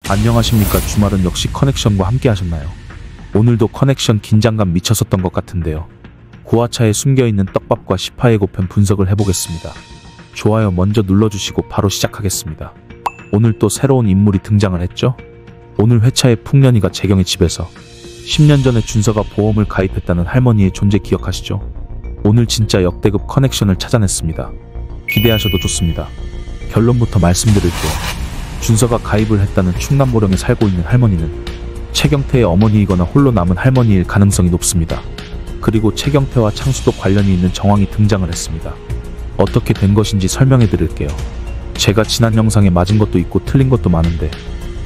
안녕하십니까. 주말은 역시 커넥션과 함께 하셨나요? 오늘도 커넥션 긴장감 미쳤었던 것 같은데요. 고화차에 숨겨있는 떡밥과 10화의 고편 분석을 해보겠습니다. 좋아요 먼저 눌러주시고 바로 시작하겠습니다. 오늘 또 새로운 인물이 등장을 했죠? 오늘 회차의 풍년이가 재경의 집에서 10년 전에 준서가 보험을 가입했다는 할머니의 존재 기억하시죠? 오늘 진짜 역대급 커넥션을 찾아냈습니다. 기대하셔도 좋습니다. 결론부터 말씀드릴게요. 준서가 가입을 했다는 충남보령에 살고 있는 할머니는 최경태의 어머니이거나 홀로 남은 할머니일 가능성이 높습니다. 그리고 최경태와 창수도 관련이 있는 정황이 등장을 했습니다. 어떻게 된 것인지 설명해 드릴게요. 제가 지난 영상에 맞은 것도 있고 틀린 것도 많은데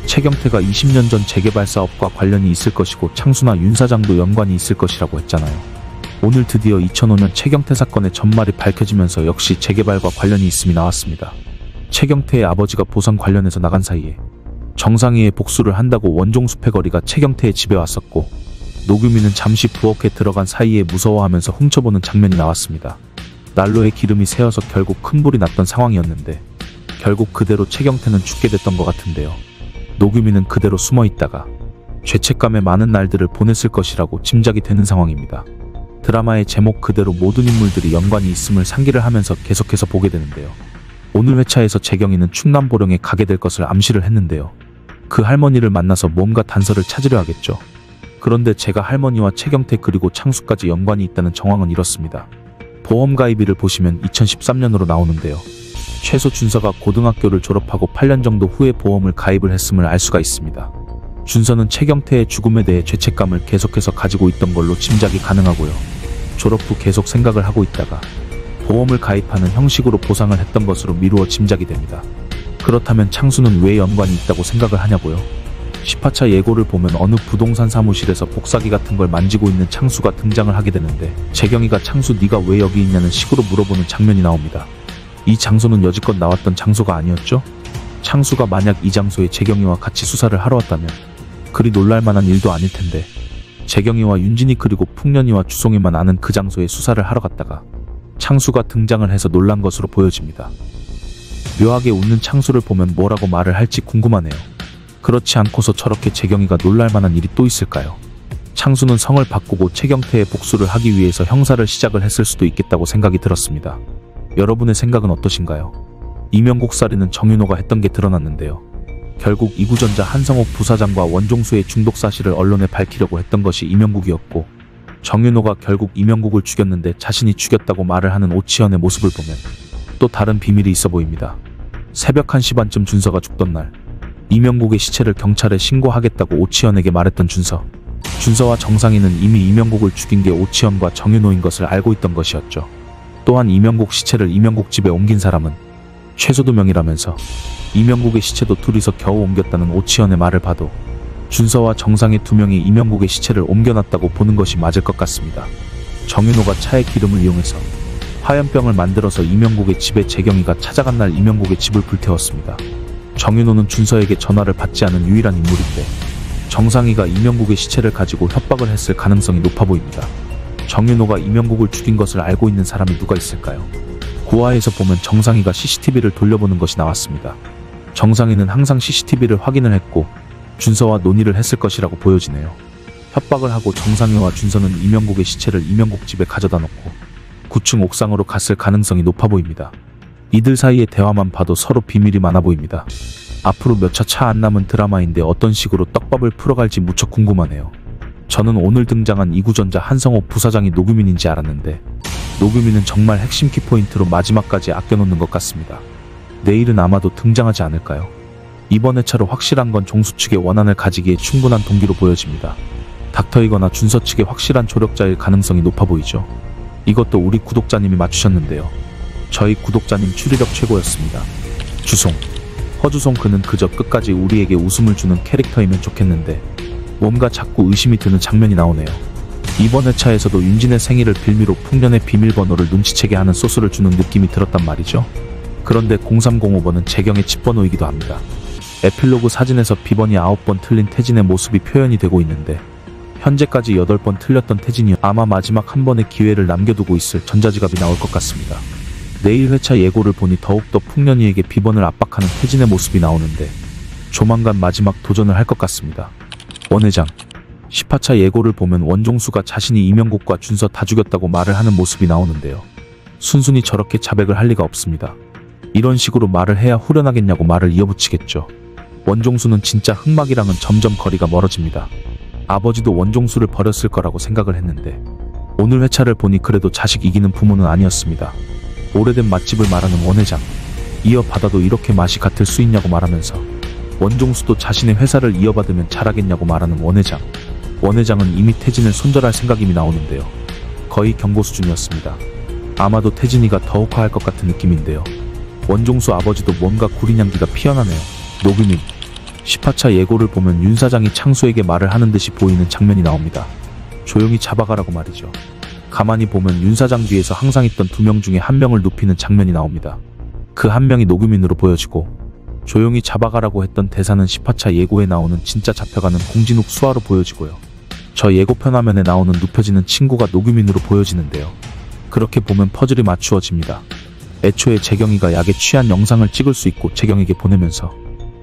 최경태가 20년 전 재개발 사업과 관련이 있을 것이고 창수나 윤 사장도 연관이 있을 것이라고 했잖아요. 오늘 드디어 2005년 최경태 사건의 전말이 밝혀지면서 역시 재개발과 관련이 있음이 나왔습니다. 최경태의 아버지가 보상 관련해서 나간 사이에 정상희의 복수를 한다고 원종 수패거리가 최경태의 집에 왔었고 노규민은 잠시 부엌에 들어간 사이에 무서워하면서 훔쳐보는 장면이 나왔습니다. 난로에 기름이 새어서 결국 큰 불이 났던 상황이었는데 결국 그대로 최경태는 죽게 됐던 것 같은데요. 노규민은 그대로 숨어있다가 죄책감에 많은 날들을 보냈을 것이라고 짐작이 되는 상황입니다. 드라마의 제목 그대로 모든 인물들이 연관이 있음을 상기를 하면서 계속해서 보게 되는데요. 오늘 회차에서 재경이는 충남보령에 가게 될 것을 암시를 했는데요. 그 할머니를 만나서 뭔가 단서를 찾으려 하겠죠. 그런데 제가 할머니와 최경태 그리고 창수까지 연관이 있다는 정황은 이렇습니다. 보험 가입일을 보시면 2013년으로 나오는데요. 최소 준서가 고등학교를 졸업하고 8년 정도 후에 보험을 가입을 했음을 알 수가 있습니다. 준서는 최경태의 죽음에 대해 죄책감을 계속해서 가지고 있던 걸로 짐작이 가능하고요. 졸업 후 계속 생각을 하고 있다가 보험을 가입하는 형식으로 보상을 했던 것으로 미루어 짐작이 됩니다. 그렇다면 창수는 왜 연관이 있다고 생각을 하냐고요? 10화차 예고를 보면 어느 부동산 사무실에서 복사기 같은 걸 만지고 있는 창수가 등장을 하게 되는데 재경이가 창수 네가 왜 여기 있냐는 식으로 물어보는 장면이 나옵니다. 이 장소는 여지껏 나왔던 장소가 아니었죠? 창수가 만약 이 장소에 재경이와 같이 수사를 하러 왔다면 그리 놀랄만한 일도 아닐 텐데 재경이와 윤진이 그리고 풍년이와 주송이만 아는 그 장소에 수사를 하러 갔다가 창수가 등장을 해서 놀란 것으로 보여집니다. 묘하게 웃는 창수를 보면 뭐라고 말을 할지 궁금하네요. 그렇지 않고서 저렇게 재경이가 놀랄만한 일이 또 있을까요? 창수는 성을 바꾸고 최경태의 복수를 하기 위해서 형사를 시작을 했을 수도 있겠다고 생각이 들었습니다. 여러분의 생각은 어떠신가요? 이명국 살인은 정윤호가 했던 게 드러났는데요. 결국 이구전자 한성옥 부사장과 원종수의 중독 사실을 언론에 밝히려고 했던 것이 이명국이었고 정윤호가 결국 이명국을 죽였는데 자신이 죽였다고 말을 하는 오치현의 모습을 보면 또 다른 비밀이 있어 보입니다. 새벽 1시 반쯤 준서가 죽던 날 이명국의 시체를 경찰에 신고하겠다고 오치현에게 말했던 준서. 준서와 정상희는 이미 이명국을 죽인 게 오치현과 정윤호인 것을 알고 있던 것이었죠. 또한 이명국 시체를 이명국 집에 옮긴 사람은 최소 2명이라면서 이명국의 시체도 둘이서 겨우 옮겼다는 오치현의 말을 봐도 준서와 정상희 2명이 이명국의 시체를 옮겨놨다고 보는 것이 맞을 것 같습니다. 정윤호가 차에 기름을 이용해서 화염병을 만들어서 이명국의 집에 재경이가 찾아간 날 이명국의 집을 불태웠습니다. 정윤호는 준서에게 전화를 받지 않은 유일한 인물인데 정상희가 이명국의 시체를 가지고 협박을 했을 가능성이 높아 보입니다. 정윤호가 이명국을 죽인 것을 알고 있는 사람이 누가 있을까요? 고화에서 보면 정상희가 CCTV를 돌려보는 것이 나왔습니다. 정상희는 항상 CCTV를 확인을 했고 준서와 논의를 했을 것이라고 보여지네요. 협박을 하고 정상희와 준서는 이명국의 시체를 이명국 집에 가져다 놓고 9층 옥상으로 갔을 가능성이 높아 보입니다. 이들 사이의 대화만 봐도 서로 비밀이 많아 보입니다. 앞으로 몇 차 안 남은 드라마인데 어떤 식으로 떡밥을 풀어갈지 무척 궁금하네요. 저는 오늘 등장한 이구전자 한성옥 부사장이 노규민인지 알았는데 노규민은 정말 핵심 키포인트로 마지막까지 아껴놓는 것 같습니다. 내일은 아마도 등장하지 않을까요? 이번 회차로 확실한 건 종수 측의 원한을 가지기에 충분한 동기로 보여집니다. 닥터이거나 준서 측의 확실한 조력자일 가능성이 높아 보이죠. 이것도 우리 구독자님이 맞추셨는데요. 저희 구독자님 추리력 최고였습니다. 주송. 허주송 그는 그저 끝까지 우리에게 웃음을 주는 캐릭터이면 좋겠는데 뭔가 자꾸 의심이 드는 장면이 나오네요. 이번 회차에서도 윤진의 생일을 빌미로 풍년의 비밀번호를 눈치채게 하는 소스를 주는 느낌이 들었단 말이죠. 그런데 0305번은 재경의 집번호이기도 합니다. 에필로그 사진에서 비번이 9번 틀린 태진의 모습이 표현이 되고 있는데 현재까지 8번 틀렸던 태진이 아마 마지막 한 번의 기회를 남겨두고 있을 전자지갑이 나올 것 같습니다. 내일 회차 예고를 보니 더욱더 풍년이에게 비번을 압박하는 태진의 모습이 나오는데 조만간 마지막 도전을 할 것 같습니다. 원회장. 10화차 예고를 보면 원종수가 자신이 이명국과 준서 다 죽였다고 말을 하는 모습이 나오는데요. 순순히 저렇게 자백을 할 리가 없습니다. 이런 식으로 말을 해야 후련하겠냐고 말을 이어붙이겠죠. 원종수는 진짜 흑막이랑은 점점 거리가 멀어집니다. 아버지도 원종수를 버렸을 거라고 생각을 했는데 오늘 회차를 보니 그래도 자식 이기는 부모는 아니었습니다. 오래된 맛집을 말하는 원회장. 이어받아도 이렇게 맛이 같을 수 있냐고 말하면서 원종수도 자신의 회사를 이어받으면 잘하겠냐고 말하는 원회장. 원회장은 이미 태진을 손절할 생각임이 나오는데요. 거의 경고 수준이었습니다. 아마도 태진이가 더 혹화할 것 같은 느낌인데요. 원종수 아버지도 뭔가 구린 향기가 피어나네요. 노규민. 10화차 예고를 보면 윤 사장이 창수에게 말을 하는 듯이 보이는 장면이 나옵니다. 조용히 잡아가라고 말이죠. 가만히 보면 윤 사장 뒤에서 항상 있던 2명 중에 1명을 눕히는 장면이 나옵니다. 그 1명이 노규민으로 보여지고 조용히 잡아가라고 했던 대사는 10화차 예고에 나오는 진짜 잡혀가는 공진욱 수아로 보여지고요. 저 예고편 화면에 나오는 눕혀지는 친구가 노규민으로 보여지는데요. 그렇게 보면 퍼즐이 맞추어집니다. 애초에 재경이가 약에 취한 영상을 찍을 수 있고 재경에게 보내면서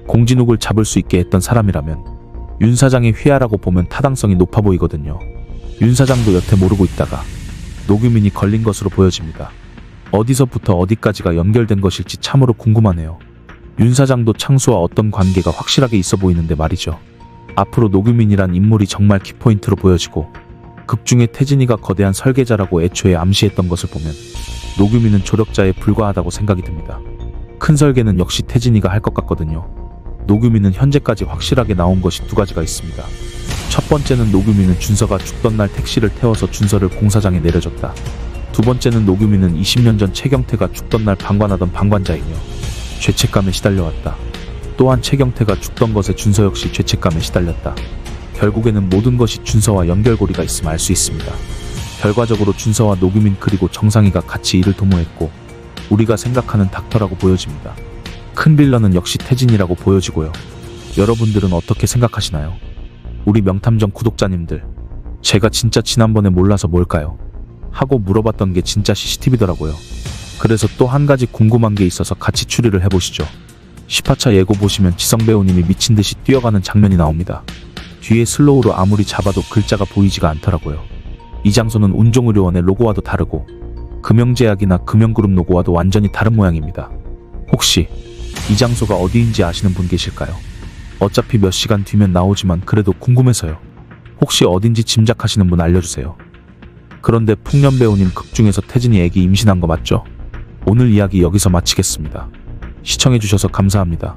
공진욱을 잡을 수 있게 했던 사람이라면 윤 사장의 휘하라고 보면 타당성이 높아 보이거든요. 윤 사장도 여태 모르고 있다가 노규민이 걸린 것으로 보여집니다. 어디서부터 어디까지가 연결된 것일지 참으로 궁금하네요. 윤 사장도 창수와 어떤 관계가 확실하게 있어 보이는데 말이죠. 앞으로 노규민이란 인물이 정말 키포인트로 보여지고 극중에 태진이가 거대한 설계자라고 애초에 암시했던 것을 보면 노규민은 조력자에 불과하다고 생각이 듭니다. 큰 설계는 역시 태진이가 할 것 같거든요. 노규민은 현재까지 확실하게 나온 것이 2가지가 있습니다. 첫 번째는 노규민은 준서가 죽던 날 택시를 태워서 준서를 공사장에 내려줬다. 두 번째는 노규민은 20년 전 최경태가 죽던 날 방관하던 방관자이며 죄책감에 시달려왔다. 또한 최경태가 죽던 것에 준서 역시 죄책감에 시달렸다. 결국에는 모든 것이 준서와 연결고리가 있음을 알 수 있습니다. 결과적으로 준서와 노규민 그리고 정상이가 같이 이를 도모했고 우리가 생각하는 닥터라고 보여집니다. 큰 빌런은 역시 태진이라고 보여지고요. 여러분들은 어떻게 생각하시나요? 우리 명탐정 구독자님들, 제가 진짜 지난번에 몰라서 뭘까요? 하고 물어봤던 게 진짜 CCTV더라고요. 그래서 또 한 가지 궁금한 게 있어서 같이 추리를 해보시죠. 10화차 예고 보시면 지성 배우님이 미친듯이 뛰어가는 장면이 나옵니다. 뒤에 슬로우로 아무리 잡아도 글자가 보이지가 않더라고요. 이 장소는 운종의료원의 로고와도 다르고 금영제약이나 금영그룹 로고와도 완전히 다른 모양입니다. 혹시 이 장소가 어디인지 아시는 분 계실까요? 어차피 몇 시간 뒤면 나오지만 그래도 궁금해서요. 혹시 어딘지 짐작하시는 분 알려주세요. 그런데 풍년 배우님 극중에서 태진이 애기 임신한 거 맞죠? 오늘 이야기 여기서 마치겠습니다. 시청해주셔서 감사합니다.